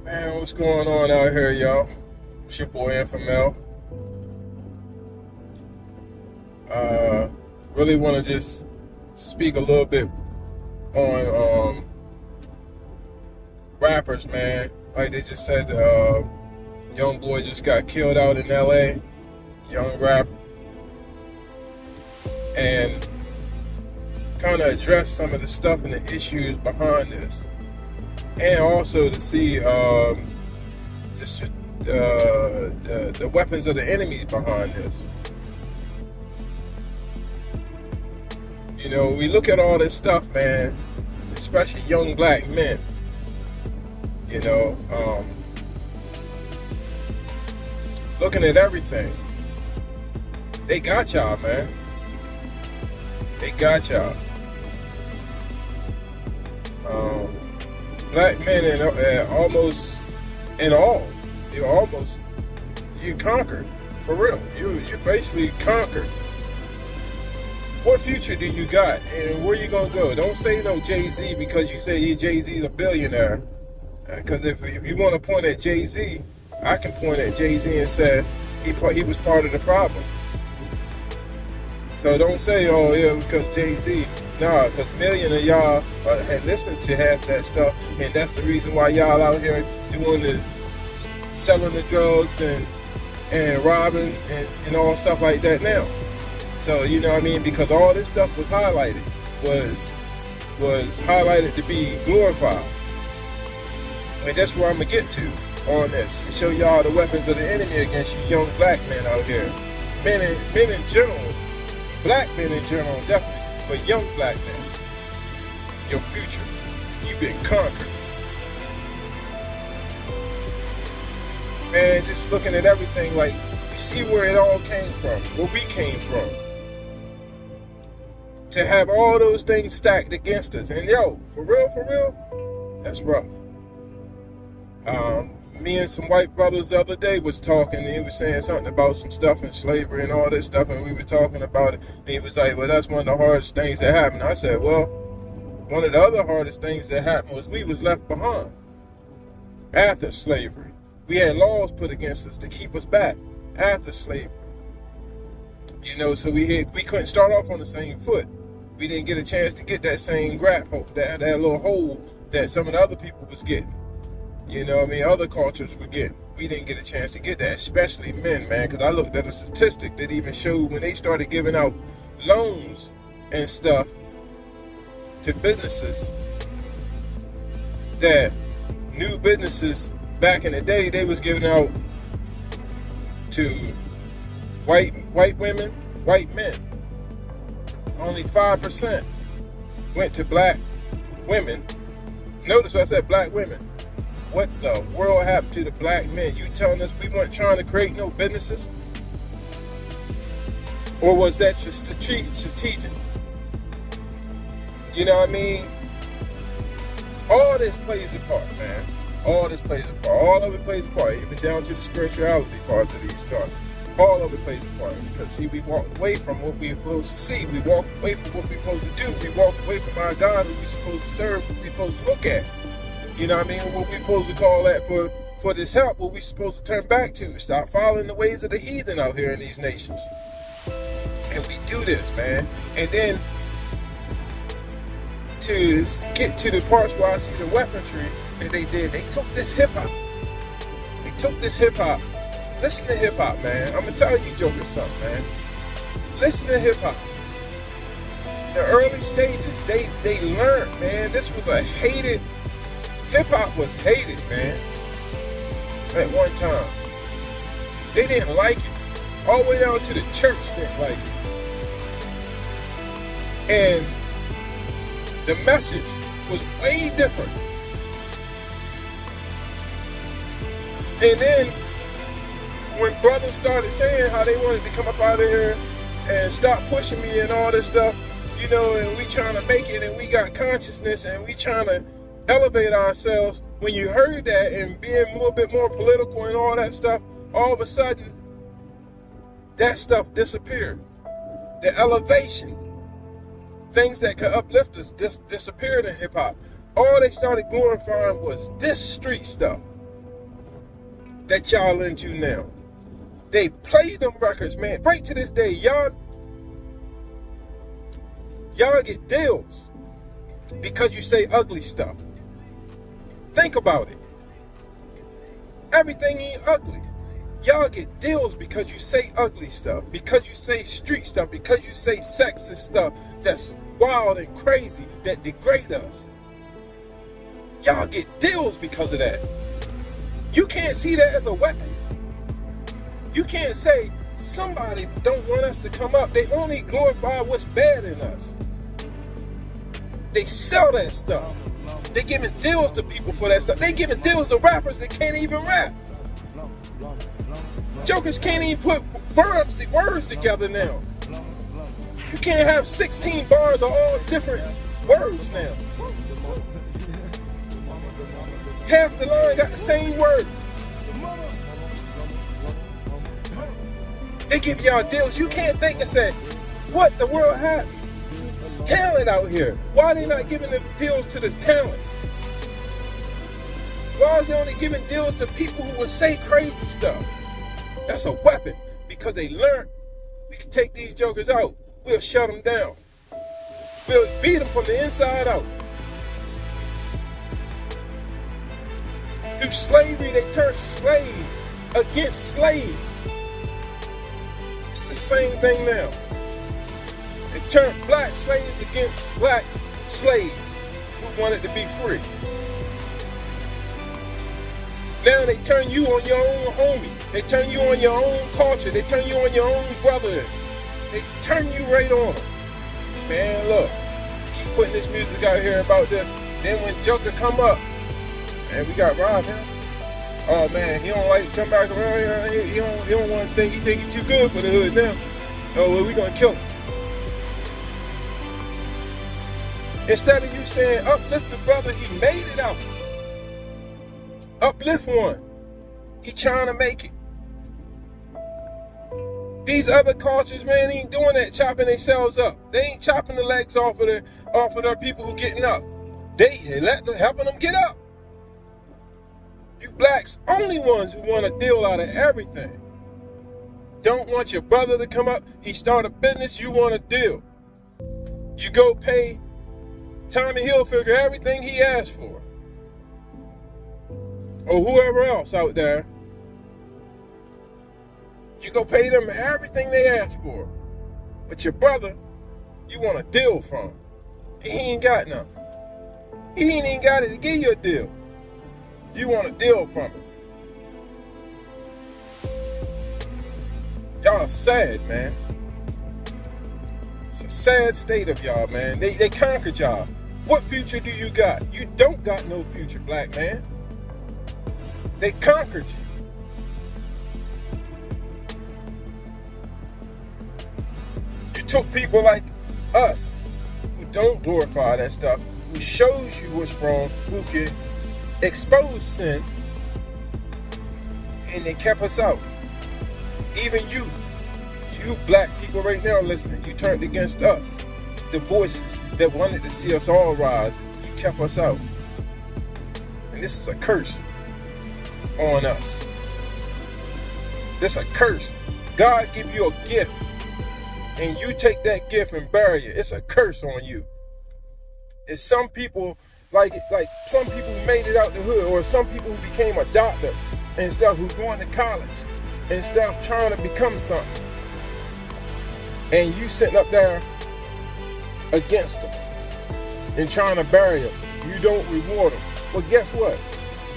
Man, what's going on out here, y'all? It's your boy ENFAMALE. Uh, really want to just speak a little bit on rappers, man. Like they just said, young boy just got killed out in LA, young rapper, and kind of address some of the stuff and the issues behind this, and also to see the weapons of the enemy behind this. You know, we look at all this stuff, man, especially young black men, you know, looking at everything. They got y'all, man. They got y'all. Black men in almost in all, you conquered, for real. You basically conquered. What future do you got, and where you gonna go? Don't say no Jay-Z because you say Jay-Z's a billionaire. Because if you want to point at Jay-Z, I can point at Jay-Z and say he was part of the problem. So don't say, oh yeah, because Jay-Z. Nah, because million of y'all had listened to half that stuff, and that's the reason why y'all out here selling the drugs and robbing and all stuff like that now. So you know what I mean? Because all this stuff was highlighted, was highlighted to be glorified. And that's where I'm gonna get to on this, to show y'all the weapons of the enemy against you young black men out here. Men in general, black men in general, definitely. But young black men, your future, you've been conquered. Man, just looking at everything, like, you see where it all came from, where we came from. To have all those things stacked against us. And yo, for real, that's rough. Me and some white brothers the other day was talking, and he was saying something about some stuff in slavery and all this stuff, and we were talking about it, and he was like, well, that's one of the hardest things that happened. I said, well, one of the other hardest things that happened was we was left behind after slavery. We had laws put against us to keep us back after slavery. You know, so we couldn't start off on the same foot. We didn't get a chance to get that same grab hold, that little hole that some of the other people was getting. You know what I mean? Other cultures would get. We didn't get a chance to get that, especially men, man, because I looked at a statistic that even showed when they started giving out loans and stuff to businesses, that new businesses back in the day, they was giving out to white women, white men. Only 5% went to black women. Notice what I said, black women. What the world happened to the black men? You telling us we weren't trying to create no businesses? Or was that just strategic? You know what I mean? All this plays a part, man. All this plays a part. All of it plays a part. Even down to the spirituality parts of these thoughts. All of it plays a part. Because see, we walked away from what we're supposed to see. We walked away from what we're supposed to do. We walked away from our God who we're supposed to serve, who we're supposed to look at. You know what I mean? What we supposed to call that for this help, what we supposed to turn back to. Stop following the ways of the heathen out here in these nations. And we do this, man. And then to get to the parts where I see the weaponry that they did, they took this hip hop. Listen to hip hop, man. I'm gonna tell you jokers something, man. Listen to hip hop. The early stages, they learned, man. This was a hated. Hip-hop was hated, man, at one time. They didn't like it. All the way down to the church didn't like it. And the message was way different. And then, when brothers started saying how they wanted to come up out of here and stop pushing me and all this stuff, you know, and we trying to make it, and we got consciousness, and we trying to elevate ourselves. When you heard that and being a little bit more political and all that stuff, all of a sudden that stuff disappeared. The elevation, things that could uplift us, disappeared in hip hop. All they started glorifying was this street stuff. that y'all into now. They play them records, man. Right to this day, y'all get deals because you say ugly stuff. Think about it. Everything ain't ugly. Y'all get deals because you say ugly stuff, because you say street stuff, because you say sexist stuff that's wild and crazy, that degrade us. Y'all get deals because of that. You can't see that as a weapon. You can't say somebody don't want us to come up. They only glorify what's bad in us. They sell that stuff. They giving deals to people for that stuff. They giving deals to rappers that can't even rap. Jokers can't even put words together now. You can't have 16 bars of all different words now. Half the line got the same word. They give y'all deals. You can't think and say, what the world has? It's talent out here. Why are they not giving the deals to this talent? Why are they only giving deals to people who will say crazy stuff? That's a weapon, because they learned we can take these jokers out. We'll shut them down. We'll beat them from the inside out. Through slavery, they turned slaves against slaves. It's the same thing now. They turned black slaves against black slaves who wanted to be free. Now they turn you on your own homie. They turn you on your own culture. They turn you on your own brother. They turn you right on them. Man, look, keep putting this music out here about this. Then when Joker come up, man, we got Rob now. Oh man, he don't like to come back around here. He don't want to think. He think he's too good for the hood now. Oh well, we gonna kill him. Instead of you saying uplift the brother, he made it out. Uplift one. He trying to make it. These other cultures, man, ain't doing that, chopping themselves up. They ain't chopping the legs off of their people who getting up. They helping them get up. You blacks, only ones who want a deal out of everything. Don't want your brother to come up. He start a business, you want a deal. You go pay Tommy Hilfiger everything he asked for. Or whoever else out there. You go pay them everything they asked for. But your brother, you want a deal from. He ain't got nothing. He ain't even got it to give you a deal. You want a deal from him. Y'all sad, man. It's a sad state of y'all, man. They conquered y'all. What future do you got? You don't got no future, black man. They conquered you. You took people like us, who don't glorify that stuff, who shows you what's wrong, who can expose sin, and they kept us out. Even you black people right now listening, you turned against us. The voices that wanted to see us all rise, you kept us out. And this is a curse on us. This is a curse. God give you a gift, and you take that gift and bury it. It's a curse on you. It's some people, like some people who made it out the hood, or some people who became a doctor and stuff, who's going to college and stuff, trying to become something. And you sitting up there against them and trying to bury them. You don't reward them. Well, guess what?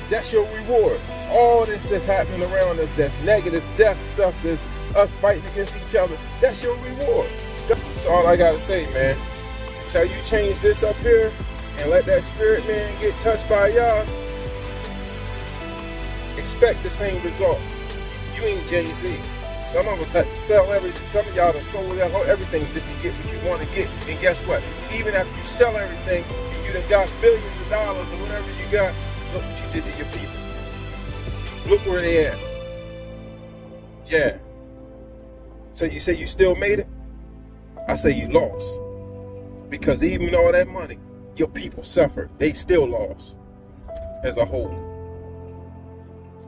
That's your reward. All this that's happening around us, that's negative death stuff, that's us fighting against each other, that's your reward. That's all I gotta say, man. Until you change this up here and let that spirit man get touched by y'all, expect the same results. You ain't Jay-Z. Some of us had to sell everything. Some of y'all have sold everything just to get what you want to get. And guess what? Even after you sell everything and you done got billions of dollars or whatever you got, look what you did to your people. Look where they at. Yeah. So you say you still made it? I say you lost. Because even all that money, your people suffered. They still lost as a whole.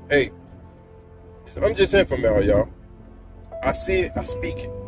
Hey, I'm just infamil, y'all. I see it, I speak it.